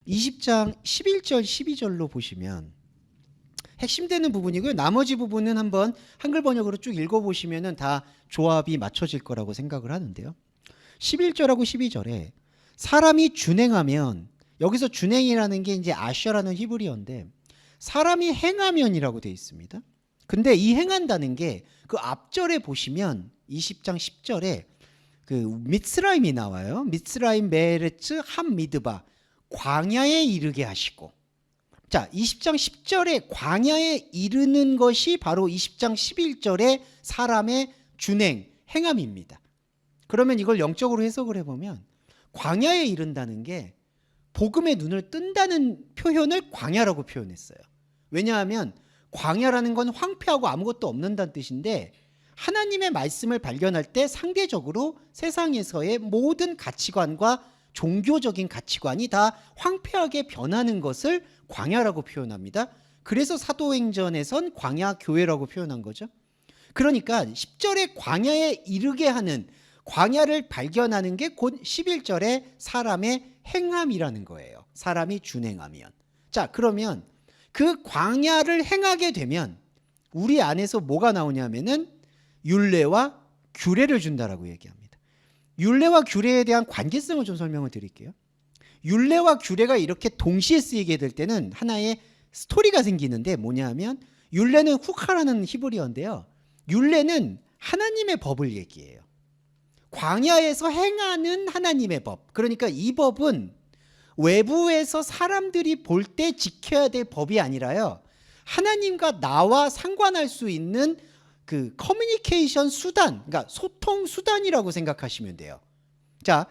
20장 11절 12절로 보시면 핵심되는 부분이고요. 나머지 부분은 한번 한글 번역으로 쭉 읽어보시면 다 조합이 맞춰질 거라고 생각을 하는데요. 11절하고 12절에 사람이 준행하면, 여기서 준행이라는 게 이제 아셔라는 히브리어인데 사람이 행하면이라고 되어 있습니다. 근데 이 행한다는 게 그 앞절에 보시면 20장 10절에 그 미스라임이 나와요. 미스라임 메레츠 함 미드바, 광야에 이르게 하시고. 자, 20장 10절에 광야에 이르는 것이 바로 20장 11절에 사람의 준행, 행함입니다. 그러면 이걸 영적으로 해석을 해보면 광야에 이른다는 게 복음의 눈을 뜬다는 표현을 광야라고 표현했어요. 왜냐하면 광야라는 건 황폐하고 아무것도 없는다는 뜻인데, 하나님의 말씀을 발견할 때 상대적으로 세상에서의 모든 가치관과 종교적인 가치관이 다 황폐하게 변하는 것을 광야라고 표현합니다. 그래서 사도행전에선 광야교회라고 표현한 거죠. 그러니까 10절에 광야에 이르게 하는, 광야를 발견하는 게 곧 11절에 사람의 행함이라는 거예요. 사람이 준행하면. 자, 그러면 그 광야를 행하게 되면 우리 안에서 뭐가 나오냐면은 율례와 규례를 준다라고 얘기합니다. 율례와 규례에 대한 관계성을 좀 설명을 드릴게요. 율례와 규례가 이렇게 동시에 쓰이게 될 때는 하나의 스토리가 생기는데, 뭐냐면 율례는 후카라는 히브리어인데요. 율례는 하나님의 법을 얘기해요. 광야에서 행하는 하나님의 법. 그러니까 이 법은 외부에서 사람들이 볼 때 지켜야 될 법이 아니라요, 하나님과 나와 상관할 수 있는 그 커뮤니케이션 수단, 그러니까 소통 수단이라고 생각하시면 돼요. 자,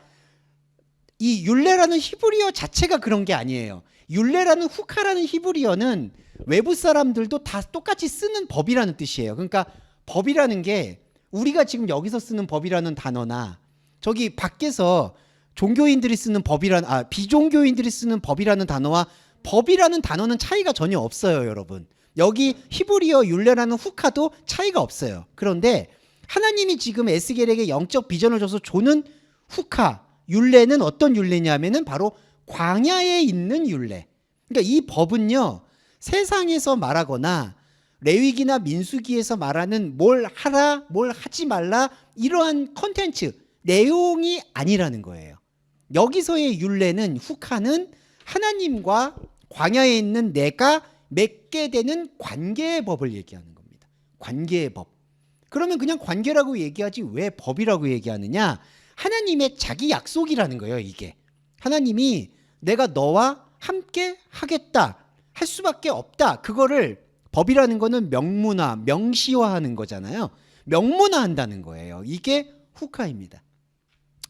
이 율례라는 히브리어 자체가 그런 게 아니에요. 율례라는 후카라는 히브리어는 외부 사람들도 다 똑같이 쓰는 법이라는 뜻이에요. 그러니까 법이라는 게 우리가 지금 여기서 쓰는 법이라는 단어나 저기 밖에서 종교인들이 쓰는 비종교인들이 쓰는 법이라는 단어와 법이라는 단어는 차이가 전혀 없어요, 여러분. 여기 히브리어 율례라는 후카도 차이가 없어요. 그런데 하나님이 지금 에스겔에게 영적 비전을 줘서 주는 후카, 율례는 어떤 율례냐면은 바로 광야에 있는 율례. 그러니까 이 법은요, 세상에서 말하거나 레위기나 민수기에서 말하는 뭘 하라, 뭘 하지 말라, 이러한 컨텐츠, 내용이 아니라는 거예요. 여기서의 율례는, 후카는 하나님과 광야에 있는 내가 맺게 되는 관계의 법을 얘기하는 겁니다. 관계의 법. 그러면 그냥 관계라고 얘기하지 왜 법이라고 얘기하느냐? 하나님의 자기 약속이라는 거예요, 이게. 하나님이 내가 너와 함께 하겠다, 할 수밖에 없다. 그거를, 법이라는 거는 명문화, 명시화하는 거잖아요. 명문화한다는 거예요. 이게 후카입니다.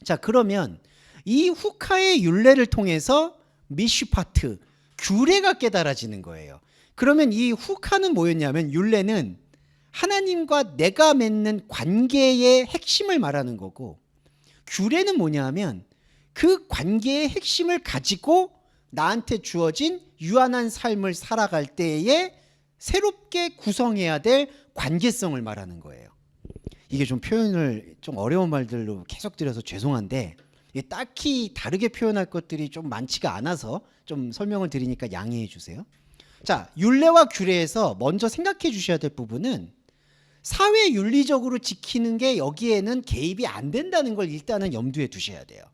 자, 그러면 이 후카의 율례를 통해서 미슈파트, 규례가 깨달아지는 거예요. 그러면 이 후카는 뭐였냐면, 율례는 하나님과 내가 맺는 관계의 핵심을 말하는 거고, 규례는 뭐냐 하면 그 관계의 핵심을 가지고 나한테 주어진 유한한 삶을 살아갈 때에 새롭게 구성해야 될 관계성을 말하는 거예요. 이게 좀 표현을 좀 어려운 말들로 계속 드려서 죄송한데, 딱히 다르게 표현할 것들이 좀 많지가 않아서 좀 설명을 드리니까 양해해 주세요. 자, 율례와 규례에서 먼저 생각해 주셔야 될 부분은 사회 윤리적으로 지키는 게 여기에는 개입이 안 된다는 걸 일단은 염두에 두셔야 돼요.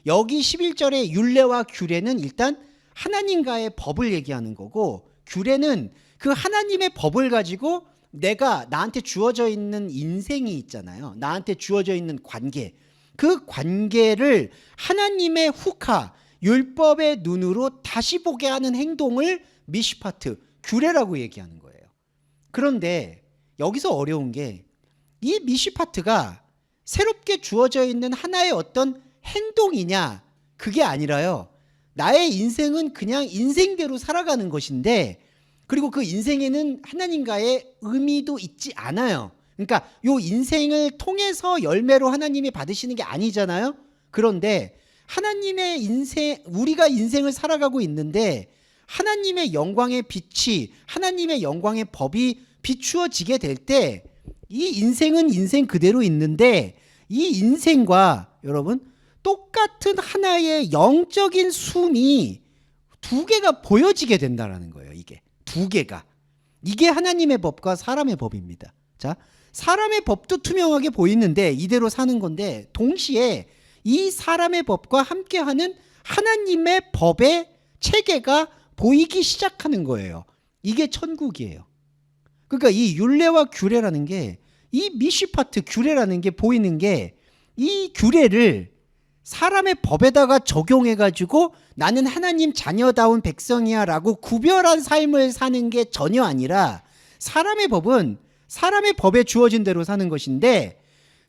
여기 11절의 율례와 규례는 일단 하나님과의 법을 얘기하는 거고, 규례는 그 하나님의 법을 가지고 내가, 나한테 주어져 있는 인생이 있잖아요. 나한테 주어져 있는 관계, 그 관계를 하나님의 후카, 율법의 눈으로 다시 보게 하는 행동을 미슈파트, 규례라고 얘기하는 거예요. 그런데 여기서 어려운 게, 이 미슈파트가 새롭게 주어져 있는 하나의 어떤 행동이냐, 그게 아니라요, 나의 인생은 그냥 인생대로 살아가는 것인데, 그리고 그 인생에는 하나님과의 의미도 있지 않아요. 그러니까 요 인생을 통해서 열매로 하나님이 받으시는 게 아니잖아요. 그런데 하나님의 인생, 우리가 인생을 살아가고 있는데 하나님의 영광의 빛이, 하나님의 영광의 법이 비추어지게 될 때 이 인생은 인생 그대로 있는데, 이 인생과 여러분 똑같은 하나의 영적인 숨이 두 개가 보여지게 된다라는 거예요. 이게 두 개가. 이게 하나님의 법과 사람의 법입니다. 자, 사람의 법도 투명하게 보이는데 이대로 사는 건데 동시에 이 사람의 법과 함께하는 하나님의 법의 체계가 보이기 시작하는 거예요. 이게 천국이에요. 그러니까 이 율례와 규례라는 게, 이 미시파트 규례라는 게 보이는 게, 이 규례를 사람의 법에다가 적용해가지고 나는 하나님 자녀다운 백성이야 라고 구별한 삶을 사는 게 전혀 아니라, 사람의 법은 사람의 법에 주어진 대로 사는 것인데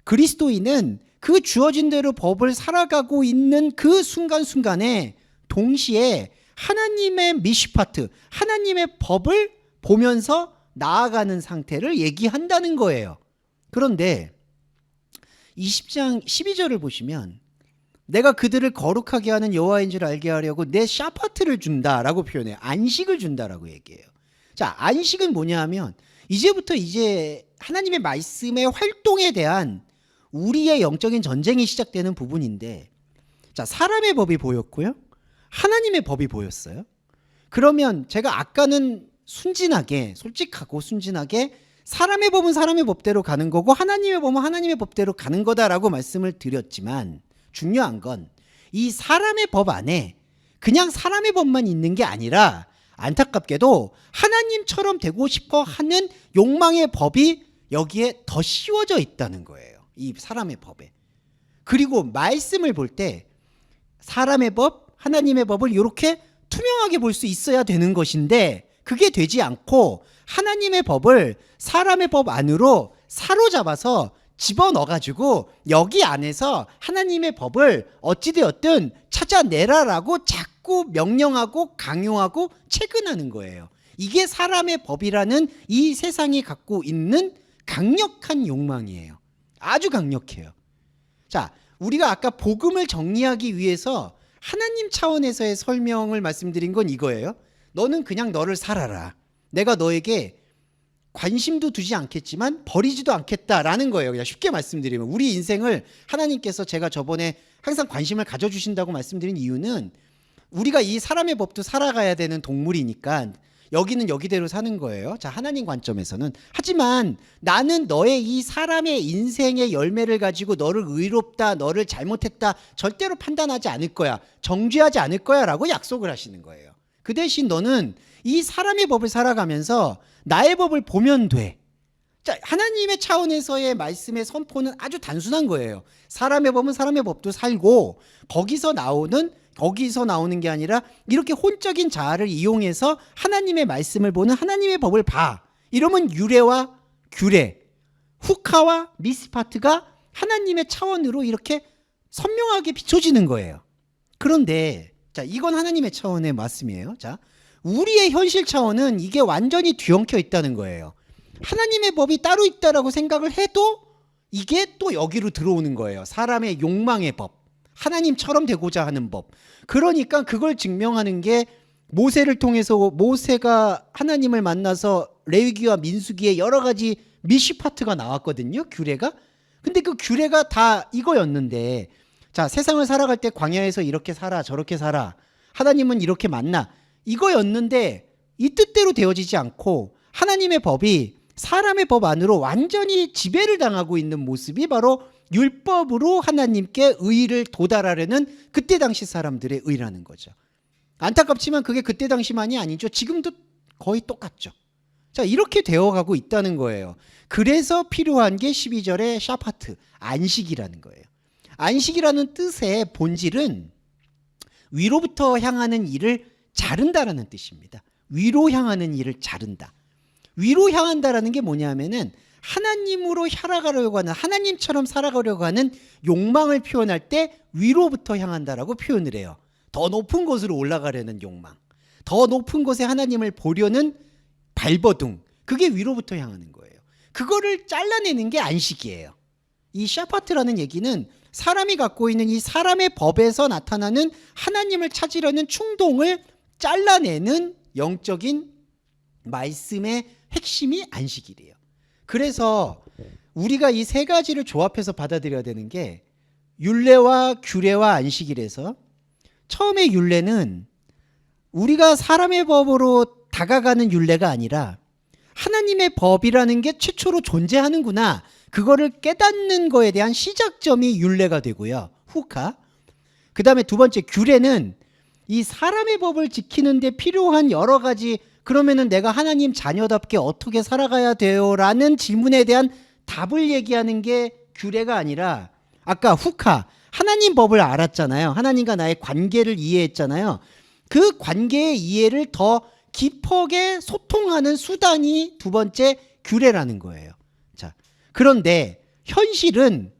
그리스도인은 그 주어진 대로 법을 살아가고 있는 그 순간순간에 동시에 하나님의 미시파트, 하나님의 법을 보면서 나아가는 상태를 얘기한다는 거예요. 그런데 20장 12절을 보시면 내가 그들을 거룩하게 하는 여호와인 줄 알게 하려고 내 샤파트를 준다라고 표현해요. 안식을 준다라고 얘기해요. 자, 안식은 뭐냐 하면 이제부터 이제 하나님의 말씀의 활동에 대한 우리의 영적인 전쟁이 시작되는 부분인데, 자, 사람의 법이 보였고요, 하나님의 법이 보였어요. 그러면 제가 아까는 순진하게, 솔직하고 순진하게 사람의 법은 사람의 법대로 가는 거고 하나님의 법은 하나님의 법대로 가는 거다라고 말씀을 드렸지만, 중요한 건 이 사람의 법 안에 그냥 사람의 법만 있는 게 아니라 안타깝게도 하나님처럼 되고 싶어 하는 욕망의 법이 여기에 더 씌워져 있다는 거예요. 이 사람의 법에. 그리고 말씀을 볼 때 사람의 법, 하나님의 법을 이렇게 투명하게 볼 수 있어야 되는 것인데 그게 되지 않고 하나님의 법을 사람의 법 안으로 사로잡아서 집어넣어가지고 여기 안에서 하나님의 법을 어찌되었든 찾아내라라고 자꾸 명령하고 강요하고 체근하는 거예요. 이게 사람의 법이라는 이 세상이 갖고 있는 강력한 욕망이에요. 아주 강력해요. 자, 우리가 아까 복음을 정리하기 위해서 하나님 차원에서의 설명을 말씀드린 건 이거예요. 너는 그냥 너를 살아라. 내가 너에게 관심도 두지 않겠지만 버리지도 않겠다라는 거예요. 그냥 쉽게 말씀드리면 우리 인생을 하나님께서, 제가 저번에 항상 관심을 가져주신다고 말씀드린 이유는 우리가 이 사람의 법도 살아가야 되는 동물이니까 여기는 여기대로 사는 거예요. 자, 하나님 관점에서는. 하지만 나는 너의 이 사람의 인생의 열매를 가지고 너를 의롭다, 너를 잘못했다 절대로 판단하지 않을 거야, 정죄하지 않을 거야 라고 약속을 하시는 거예요. 그 대신 너는 이 사람의 법을 살아가면서 나의 법을 보면 돼. 자, 하나님의 차원에서의 말씀의 선포는 아주 단순한 거예요. 사람의 법은 사람의 법도 살고 거기서 나오는 게 아니라 이렇게 혼적인 자아를 이용해서 하나님의 말씀을 보는 하나님의 법을 봐. 이러면 유래와 규례, 후카와 미스파트가 하나님의 차원으로 이렇게 선명하게 비춰지는 거예요. 그런데 자, 이건 하나님의 차원의 말씀이에요. 자, 우리의 현실 차원은 이게 완전히 뒤엉켜 있다는 거예요. 하나님의 법이 따로 있다라고 생각을 해도 이게 또 여기로 들어오는 거예요. 사람의 욕망의 법, 하나님처럼 되고자 하는 법. 그러니까 그걸 증명하는 게 모세를 통해서, 모세가 하나님을 만나서 레위기와 민수기에 여러 가지 미시파트가 나왔거든요. 규례가. 근데 그 규례가 다 이거였는데, 자, 세상을 살아갈 때 광야에서 이렇게 살아, 저렇게 살아, 하나님은 이렇게 만나, 이거였는데 이 뜻대로 되어지지 않고 하나님의 법이 사람의 법 안으로 완전히 지배를 당하고 있는 모습이 바로 율법으로 하나님께 의를 도달하려는 그때 당시 사람들의 의라는 거죠. 안타깝지만 그게 그때 당시만이 아니죠. 지금도 거의 똑같죠. 자, 이렇게 되어가고 있다는 거예요. 그래서 필요한 게 12절의 샤파트, 안식이라는 거예요. 안식이라는 뜻의 본질은 위로부터 향하는 일을 자른다라는 뜻입니다. 위로 향하는 일을 자른다. 위로 향한다라는 게 뭐냐면은 하나님으로 살아가려고 하는, 하나님처럼 살아가려고 하는 욕망을 표현할 때 위로부터 향한다라고 표현을 해요. 더 높은 곳으로 올라가려는 욕망, 더 높은 곳에 하나님을 보려는 발버둥, 그게 위로부터 향하는 거예요. 그거를 잘라내는 게 안식이에요. 이 샤파트라는 얘기는 사람이 갖고 있는 이 사람의 법에서 나타나는 하나님을 찾으려는 충동을 잘라내는 영적인 말씀의 핵심이 안식이래요. 그래서 우리가 이 세 가지를 조합해서 받아들여야 되는 게 율례와 규례와 안식이래서, 처음에 율례는 우리가 사람의 법으로 다가가는 율례가 아니라 하나님의 법이라는 게 최초로 존재하는구나, 그거를 깨닫는 거에 대한 시작점이 율례가 되고요. 후카. 그 다음에 두 번째 규례는 이 사람의 법을 지키는 데 필요한 여러 가지, 그러면은 내가 하나님 자녀답게 어떻게 살아가야 돼요? 라는 질문에 대한 답을 얘기하는 게 규례가 아니라, 아까 후카, 하나님 법을 알았잖아요. 하나님과 나의 관계를 이해했잖아요. 그 관계의 이해를 더 깊게 소통하는 수단이 두 번째 규례라는 거예요. 자, 그런데 현실은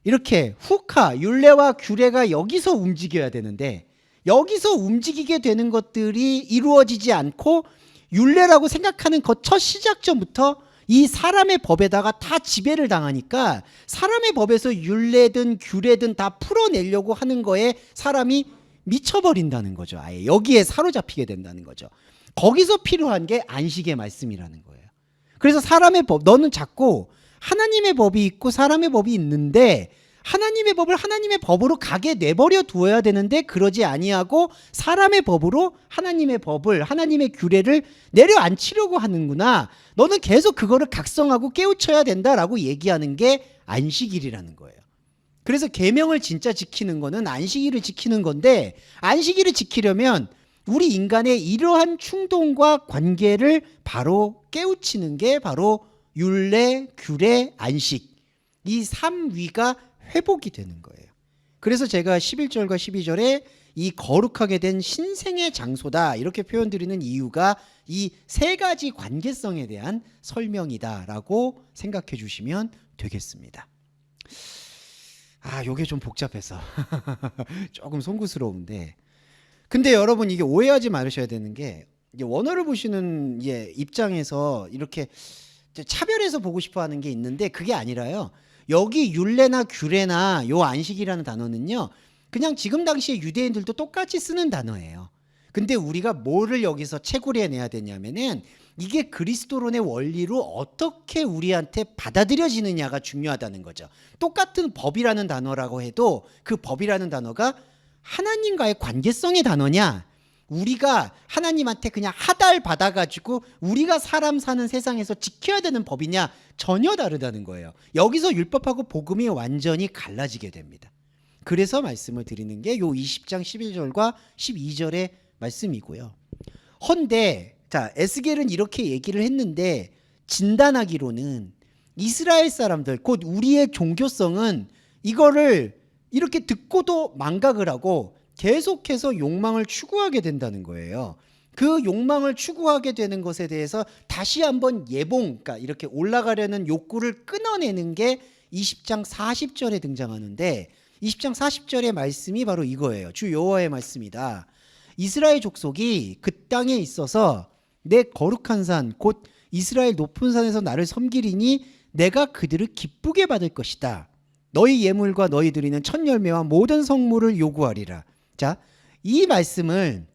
이렇게 후카, 율례와 규례가 여기서 움직여야 되는데, 여기서 움직이게 되는 것들이 이루어지지 않고 율례라고 생각하는 그 첫 시작점부터 이 사람의 법에다가 다 지배를 당하니까 사람의 법에서 율례든 규례든 다 풀어내려고 하는 거에 사람이 미쳐버린다는 거죠. 아예 여기에 사로잡히게 된다는 거죠. 거기서 필요한 게 안식의 말씀이라는 거예요. 그래서 사람의 법, 너는 자꾸 하나님의 법이 있고 사람의 법이 있는데 하나님의 법을 하나님의 법으로 가게 내버려 두어야 되는데 그러지 아니하고 사람의 법으로 하나님의 법을, 하나님의 규례를 내려앉히려고 하는구나. 너는 계속 그거를 각성하고 깨우쳐야 된다라고 얘기하는 게 안식일이라는 거예요. 그래서 계명을 진짜 지키는 거는 안식일을 지키는 건데, 안식일을 지키려면 우리 인간의 이러한 충동과 관계를 바로 깨우치는 게 바로 율례, 규례, 안식, 이 3위가 회복이 되는 거예요. 그래서 제가 11절과 12절에 이 거룩하게 된 신생의 장소다 이렇게 표현드리는 이유가 이 세 가지 관계성에 대한 설명이다라고 생각해 주시면 되겠습니다. 요게 좀 복잡해서 조금 송구스러운데, 근데 여러분 이게 오해하지 말으셔야 되는 게, 이게 원어를 보시는 입장에서 이렇게 차별해서 보고 싶어 하는 게 있는데 그게 아니라요. 여기 율례나 규례나 요 안식이라는 단어는요, 그냥 지금 당시에 유대인들도 똑같이 쓰는 단어예요. 근데 우리가 뭐를 여기서 채굴해내야 되냐면은 이게 그리스도론의 원리로 어떻게 우리한테 받아들여지느냐가 중요하다는 거죠. 똑같은 법이라는 단어라고 해도 그 법이라는 단어가 하나님과의 관계성의 단어냐, 우리가 하나님한테 그냥 하달 받아가지고 우리가 사람 사는 세상에서 지켜야 되는 법이냐, 전혀 다르다는 거예요. 여기서 율법하고 복음이 완전히 갈라지게 됩니다. 그래서 말씀을 드리는 게 요 20장 11절과 12절의 말씀이고요. 헌데 자, 에스겔은 이렇게 얘기를 했는데 진단하기로는 이스라엘 사람들, 곧 우리의 종교성은 이거를 이렇게 듣고도 망각을 하고 계속해서 욕망을 추구하게 된다는 거예요. 그 욕망을 추구하게 되는 것에 대해서 다시 한번 그러니까 이렇게 올라가려는 욕구를 끊어내는 게 20장 40절에 등장하는데, 20장 40절의 말씀이 바로 이거예요. 주 여호와의 말씀이다. 이스라엘 족속이 그 땅에 있어서 내 거룩한 산, 곧 이스라엘 높은 산에서 나를 섬기리니 내가 그들을 기쁘게 받을 것이다. 너희 예물과 너희 드리는 첫 열매와 모든 성물을 요구하리라. 자, 이 말씀을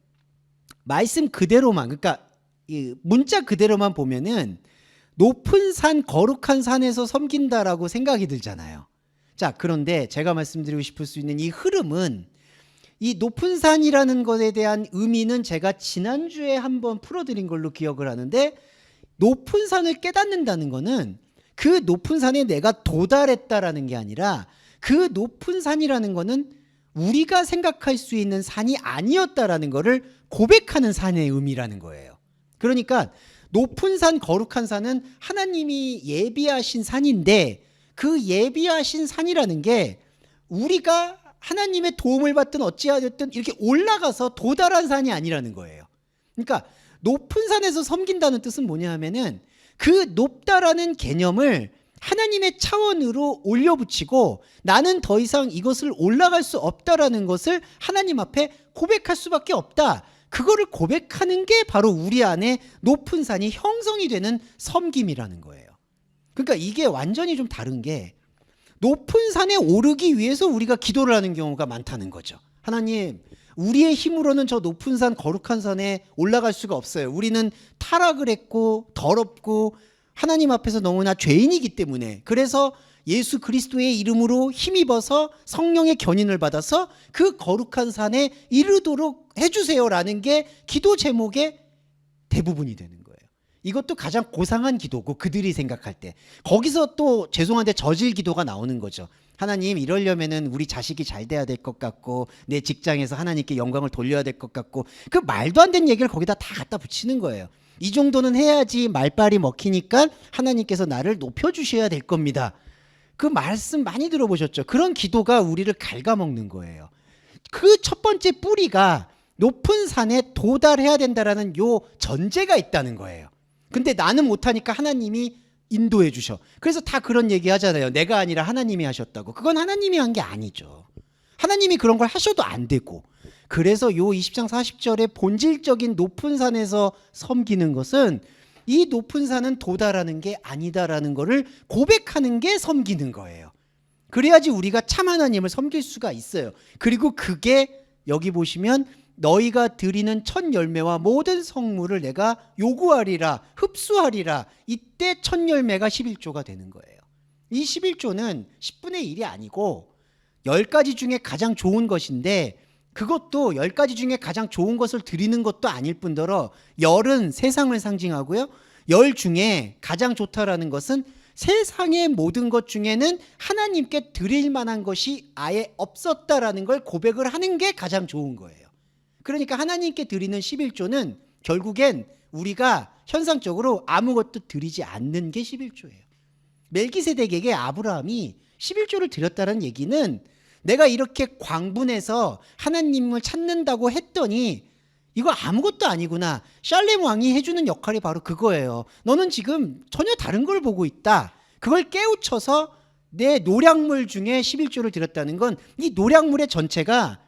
말씀 그대로만, 그러니까 이 문자 그대로만 보면은 높은 산, 거룩한 산에서 섬긴다라고 생각이 들잖아요. 자, 그런데 제가 말씀드리고 싶을 수 있는 이 흐름은, 이 높은 산이라는 것에 대한 의미는 제가 지난주에 한번 풀어드린 걸로 기억을 하는데, 높은 산을 깨닫는다는 거는 그 높은 산에 내가 도달했다라는 게 아니라 그 높은 산이라는 거는 우리가 생각할 수 있는 산이 아니었다라는 거를 고백하는 산의 의미라는 거예요. 그러니까 높은 산, 거룩한 산은 하나님이 예비하신 산인데, 그 예비하신 산이라는 게 우리가 하나님의 도움을 받든 어찌하였든 이렇게 올라가서 도달한 산이 아니라는 거예요. 그러니까 높은 산에서 섬긴다는 뜻은 뭐냐 하면은 그 높다라는 개념을 하나님의 차원으로 올려붙이고 나는 더 이상 이것을 올라갈 수 없다라는 것을 하나님 앞에 고백할 수밖에 없다. 그거를 고백하는 게 바로 우리 안에 높은 산이 형성이 되는 섬김이라는 거예요. 그러니까 이게 완전히 좀 다른 게, 높은 산에 오르기 위해서 우리가 기도를 하는 경우가 많다는 거죠. 하나님, 우리의 힘으로는 저 높은 산, 거룩한 산에 올라갈 수가 없어요. 우리는 타락을 했고 더럽고 하나님 앞에서 너무나 죄인이기 때문에, 그래서 예수 그리스도의 이름으로 힘입어서 성령의 견인을 받아서 그 거룩한 산에 이르도록 해주세요라는 게 기도 제목의 대부분이 되는 거예요. 이것도 가장 고상한 기도고 그들이 생각할 때 거기서 또 죄송한데 저질 기도가 나오는 거죠. 하나님, 이러려면은 우리 자식이 잘 돼야 될 것 같고 내 직장에서 하나님께 영광을 돌려야 될 것 같고 그 말도 안 되는 얘기를 거기다 다 갖다 붙이는 거예요. 이 정도는 해야지 말빨이 먹히니까 하나님께서 나를 높여주셔야 될 겁니다. 그 말씀 많이 들어보셨죠? 그런 기도가 우리를 갉아먹는 거예요. 그 첫 번째 뿌리가 높은 산에 도달해야 된다라는 요 전제가 있다는 거예요. 근데 나는 못하니까 하나님이 인도해 주셔. 그래서 다 그런 얘기 하잖아요. 내가 아니라 하나님이 하셨다고. 그건 하나님이 한 게 아니죠. 하나님이 그런 걸 하셔도 안 되고. 그래서 요 20장 40절의 본질적인 높은 산에서 섬기는 것은 이 높은 산은 도달하는 게 아니다라는 거를 고백하는 게 섬기는 거예요. 그래야지 우리가 참 하나님을 섬길 수가 있어요. 그리고 그게 여기 보시면 너희가 드리는 첫 열매와 모든 성물을 내가 요구하리라, 흡수하리라. 이때 첫 열매가 11조가 되는 거예요. 이 11조는 10분의 1이 아니고 10가지 중에 가장 좋은 것인데 그것도 10가지 중에 가장 좋은 것을 드리는 것도 아닐 뿐더러 열은 세상을 상징하고요. 열 중에 가장 좋다라는 것은 세상의 모든 것 중에는 하나님께 드릴 만한 것이 아예 없었다라는 걸 고백을 하는 게 가장 좋은 거예요. 그러니까 하나님께 드리는 11조는 결국엔 우리가 현상적으로 아무것도 드리지 않는 게 11조예요. 멜기세덱에게 아브라함이 11조를 드렸다는 얘기는 내가 이렇게 광분해서 하나님을 찾는다고 했더니 이거 아무것도 아니구나. 샬렘 왕이 해주는 역할이 바로 그거예요. 너는 지금 전혀 다른 걸 보고 있다. 그걸 깨우쳐서 내 노략물 중에 11조를 드렸다는 건 이 노략물의 전체가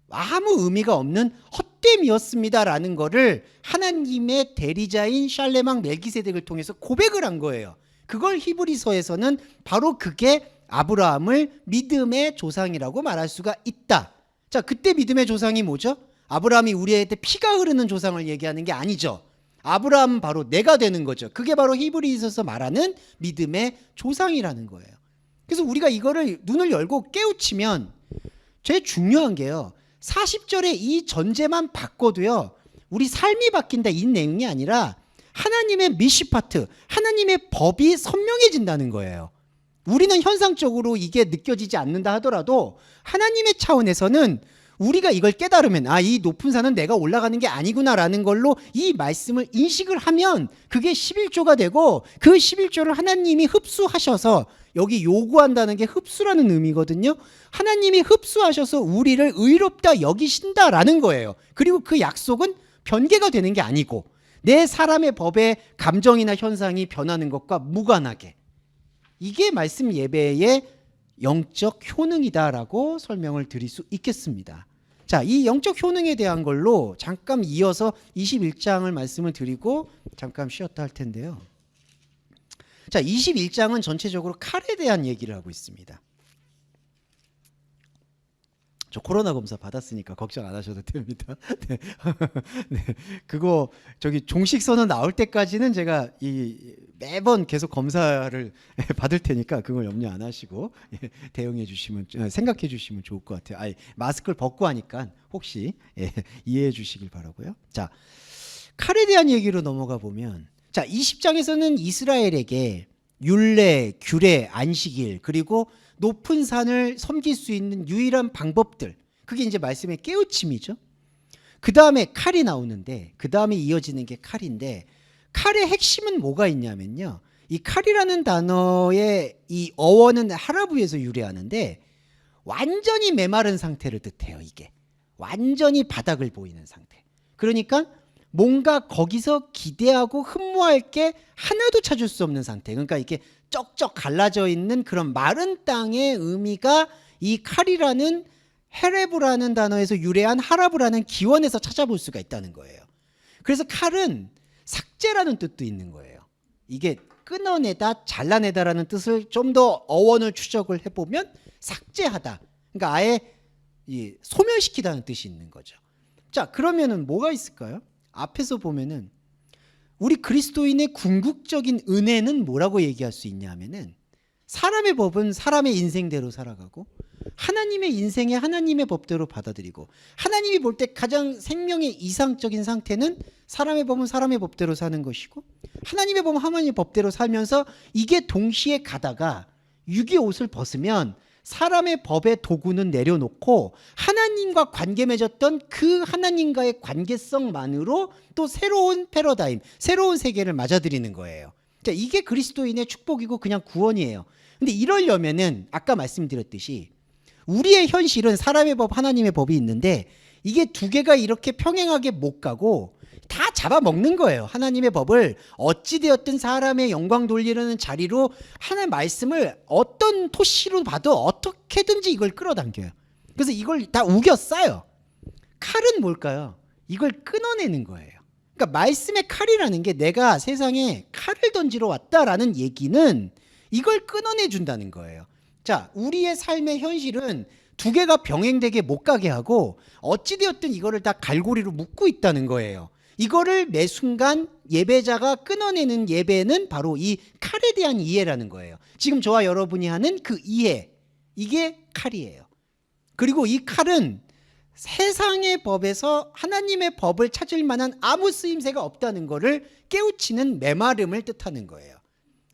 아무 의미가 없는 헛됨이었습니다라는 거를 하나님의 대리자인 샬렘 왕 멜기세덱을 통해서 고백을 한 거예요. 그걸 히브리서에서는 바로 그게 아브라함을 믿음의 조상이라고 말할 수가 있다. 자, 그때 믿음의 조상이 뭐죠? 아브라함이 우리한테 피가 흐르는 조상을 얘기하는 게 아니죠. 아브라함은 바로 내가 되는 거죠. 그게 바로 히브리서에서 말하는 믿음의 조상이라는 거예요. 그래서 우리가 이거를 눈을 열고 깨우치면 제일 중요한 게요. 40절에 이 전제만 바꿔도요. 우리 삶이 바뀐다 이 내용이 아니라 하나님의 미시파트, 하나님의 법이 선명해진다는 거예요. 우리는 현상적으로 이게 느껴지지 않는다 하더라도 하나님의 차원에서는 우리가 이걸 깨달으면 이 높은 산은 내가 올라가는 게 아니구나라는 걸로 이 말씀을 인식을 하면 그게 11조가 되고 그 11조를 하나님이 흡수하셔서 여기 요구한다는 게 흡수라는 의미거든요. 하나님이 흡수하셔서 우리를 의롭다 여기신다라는 거예요. 그리고 그 약속은 변개가 되는 게 아니고 내 사람의 법의 감정이나 현상이 변하는 것과 무관하게 이게 말씀 예배의 영적 효능이다라고 설명을 드릴 수 있겠습니다. 자, 이 영적 효능에 대한 걸로 잠깐 이어서 21장을 말씀을 드리고 잠깐 쉬었다 할 텐데요. 자, 21장은 전체적으로 칼에 대한 얘기를 하고 있습니다. 저 코로나 검사 받았으니까 걱정 안 하셔도 됩니다. 네. 네. 그거 저기 종식 선언 나올 때까지는 제가 매번 계속 검사를 받을 테니까 그걸 염려 안 하시고 대응해 주시면 생각해 주시면 좋을 것 같아요. 마스크를 벗고 하니까 혹시 이해해 주시길 바라고요. 자, 칼에 대한 얘기로 넘어가 보면 자, 20장에서는 이스라엘에게 율례, 규례, 안식일 그리고 높은 산을 섬길 수 있는 유일한 방법들 그게 이제 말씀의 깨우침이죠. 그 다음에 칼이 나오는데 그 다음에 이어지는 게 칼인데 칼의 핵심은 뭐가 있냐면요. 이 칼이라는 단어의 이 어원은 하라부에서 유래하는데 완전히 메마른 상태를 뜻해요. 이게 완전히 바닥을 보이는 상태. 그러니까 뭔가 거기서 기대하고 흠모할 게 하나도 찾을 수 없는 상태. 그러니까 이렇게 쩍쩍 갈라져 있는 그런 마른 땅의 의미가 이 칼이라는 헤레브라는 단어에서 유래한 하라브라는 기원에서 찾아볼 수가 있다는 거예요. 그래서 칼은 삭제라는 뜻도 있는 거예요. 이게 끊어내다, 잘라내다라는 뜻을 좀 더 어원을 추적을 해보면 삭제하다. 그러니까 아예 소멸시키다는 뜻이 있는 거죠. 자, 그러면은 뭐가 있을까요? 앞에서 보면은 우리 그리스도인의 궁극적인 은혜는 뭐라고 얘기할 수 있냐면은 사람의 법은 사람의 인생대로 살아가고 하나님의 인생에 하나님의 법대로 받아들이고 하나님이 볼 때 가장 생명의 이상적인 상태는 사람의 법은 사람의 법대로 사는 것이고 하나님의 법은 하나님의 법대로 살면서 이게 동시에 가다가 육의 옷을 벗으면 사람의 법의 도구는 내려놓고 하나님과 관계 맺었던 그 하나님과의 관계성만으로 또 새로운 패러다임, 새로운 세계를 맞아들이는 거예요. 자, 이게 그리스도인의 축복이고 그냥 구원이에요. 근데 이러려면은 아까 말씀드렸듯이 우리의 현실은 사람의 법, 하나님의 법이 있는데 이게 두 개가 이렇게 평행하게 못 가고 다 잡아먹는 거예요. 하나님의 법을 어찌되었든 사람의 영광 돌리려는 자리로 하나의 말씀을 어떤 토시로 봐도 어떻게든지 이걸 끌어당겨요. 그래서 이걸 다 우겨싸요. 칼은 뭘까요? 이걸 끊어내는 거예요. 그러니까 말씀의 칼이라는 게 내가 세상에 칼을 던지러 왔다라는 얘기는 이걸 끊어내 준다는 거예요. 자, 우리의 삶의 현실은 두 개가 병행되게 못 가게 하고 어찌되었든 이거를 다 갈고리로 묶고 있다는 거예요. 이거를 매 순간 예배자가 끊어내는 예배는 바로 이 칼에 대한 이해라는 거예요. 지금 저와 여러분이 하는 그 이해, 이게 칼이에요. 그리고 이 칼은 세상의 법에서 하나님의 법을 찾을 만한 아무 쓰임새가 없다는 거를 깨우치는 메마름을 뜻하는 거예요.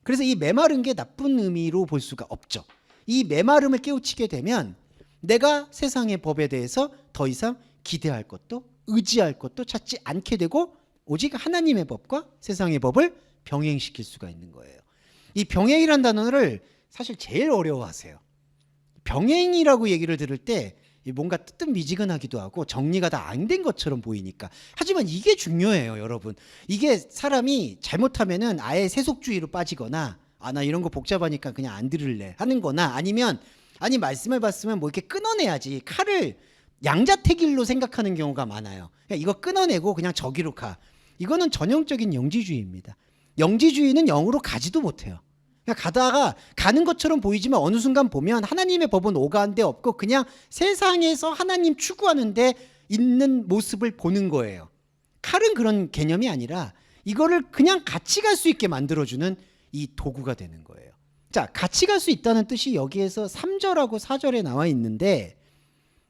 그래서 이 메마른 게 나쁜 의미로 볼 수가 없죠. 이 메마름을 깨우치게 되면 내가 세상의 법에 대해서 더 이상 기대할 것도 의지할 것도 찾지 않게 되고 오직 하나님의 법과 세상의 법을 병행시킬 수가 있는 거예요. 이 병행이란 단어를 사실 제일 어려워하세요. 병행이라고 얘기를 들을 때 뭔가 뜨뜻미지근하기도 하고 정리가 다 안 된 것처럼 보이니까. 하지만 이게 중요해요, 여러분. 이게 사람이 잘못하면은 아예 세속주의로 빠지거나 나 이런 거 복잡하니까 그냥 안 들을래 하는 거나 아니면 아니 말씀을 봤으면 뭐 이렇게 끊어내야지 칼을 양자택일로 생각하는 경우가 많아요. 그러니까 이거 끊어내고 그냥 저기로 가. 이거는 전형적인 영지주의입니다. 영지주의는 영으로 가지도 못해요. 그냥 가다가 가는 것처럼 보이지만 어느 순간 보면 하나님의 법은 오가는 데 없고 그냥 세상에서 하나님 추구하는 데 있는 모습을 보는 거예요. 칼은 그런 개념이 아니라 이거를 그냥 같이 갈 수 있게 만들어주는 이 도구가 되는 거예요. 자, 같이 갈 수 있다는 뜻이 여기에서 3절하고 4절에 나와 있는데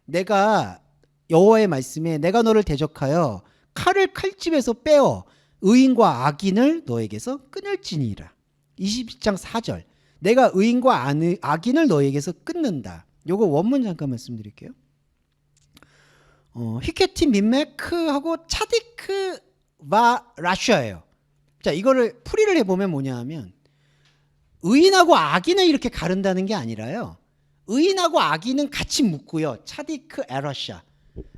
내가 여호와의 말씀에 내가 너를 대적하여 칼을 칼집에서 빼어 의인과 악인을 너에게서 끊을지니라. 22장 4절 내가 의인과 악인을 너에게서 끊는다. 요거 원문 잠깐 말씀드릴게요. 히케티 민메크하고 차디크 바라샤예요. 자, 이거를 풀이를 해보면 뭐냐 하면 의인하고 악인을 이렇게 가른다는 게 아니라요. 의인하고 악인은 같이 묶고요. 차디크 에러샤.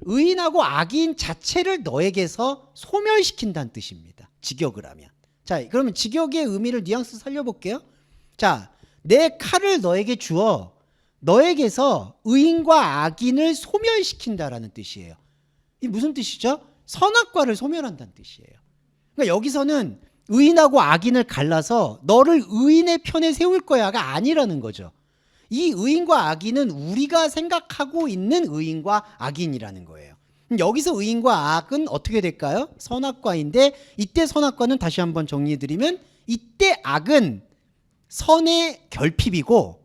의인하고 악인 자체를 너에게서 소멸시킨다는 뜻입니다. 직역을 하면. 자, 그러면 직역의 의미를 뉘앙스 살려볼게요. 자, 내 칼을 너에게 주어 너에게서 의인과 악인을 소멸시킨다라는 뜻이에요. 이 무슨 뜻이죠? 선악과를 소멸한다는 뜻이에요. 그러니까 여기서는 의인하고 악인을 갈라서 너를 의인의 편에 세울 거야가 아니라는 거죠. 이 의인과 악인은 우리가 생각하고 있는 의인과 악인이라는 거예요. 여기서 의인과 악은 어떻게 될까요? 선악과인데 이때 선악과는 다시 한번 정리해드리면 이때 악은 선의 결핍이고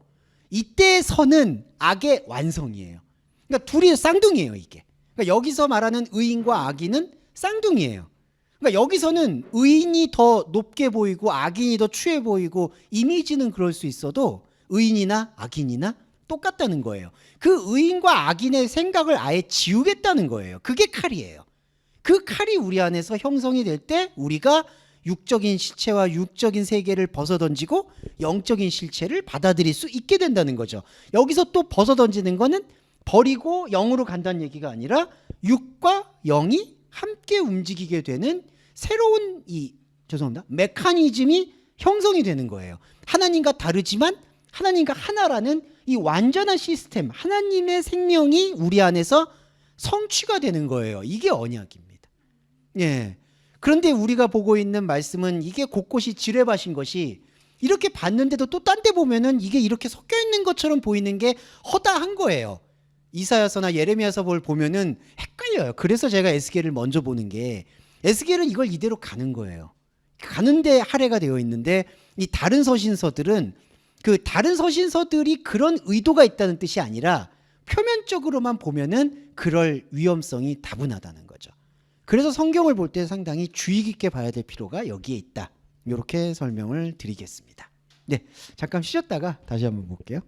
이때 선은 악의 완성이에요. 그러니까 둘이 쌍둥이에요, 이게. 그러니까 여기서 말하는 의인과 악인은 쌍둥이에요. 그러니까 여기서는 의인이 더 높게 보이고 악인이 더 추해 보이고 이미지는 그럴 수 있어도 의인이나 악인이나 똑같다는 거예요. 그 의인과 악인의 생각을 아예 지우겠다는 거예요. 그게 칼이에요. 그 칼이 우리 안에서 형성이 될 때 우리가 육적인 실체와 육적인 세계를 벗어던지고 영적인 실체를 받아들일 수 있게 된다는 거죠. 여기서 또 벗어던지는 거는 버리고 영으로 간다는 얘기가 아니라 육과 영이 함께 움직이게 되는 새로운 메커니즘이 형성이 되는 거예요. 하나님과 다르지만 하나님과 하나라는 이 완전한 시스템, 하나님의 생명이 우리 안에서 성취가 되는 거예요. 이게 언약입니다. 예. 그런데 우리가 보고 있는 말씀은 이게 곳곳이 지뢰밭인 것이 이렇게 봤는데도 또 딴 데 보면은 이게 이렇게 섞여 있는 것처럼 보이는 게 허다한 거예요. 이사야서나 예레미야서를 보면은 헷갈려요. 그래서 제가 에스겔을 먼저 보는 게 에스겔은 이걸 이대로 가는 거예요. 가는데 할애가 되어 있는데 이 다른 서신서들은 그 다른 서신서들이 그런 의도가 있다는 뜻이 아니라 표면적으로만 보면은 그럴 위험성이 다분하다는 거죠. 그래서 성경을 볼 때 상당히 주의 깊게 봐야 될 필요가 여기에 있다. 이렇게 설명을 드리겠습니다. 네, 잠깐 쉬었다가 다시 한번 볼게요.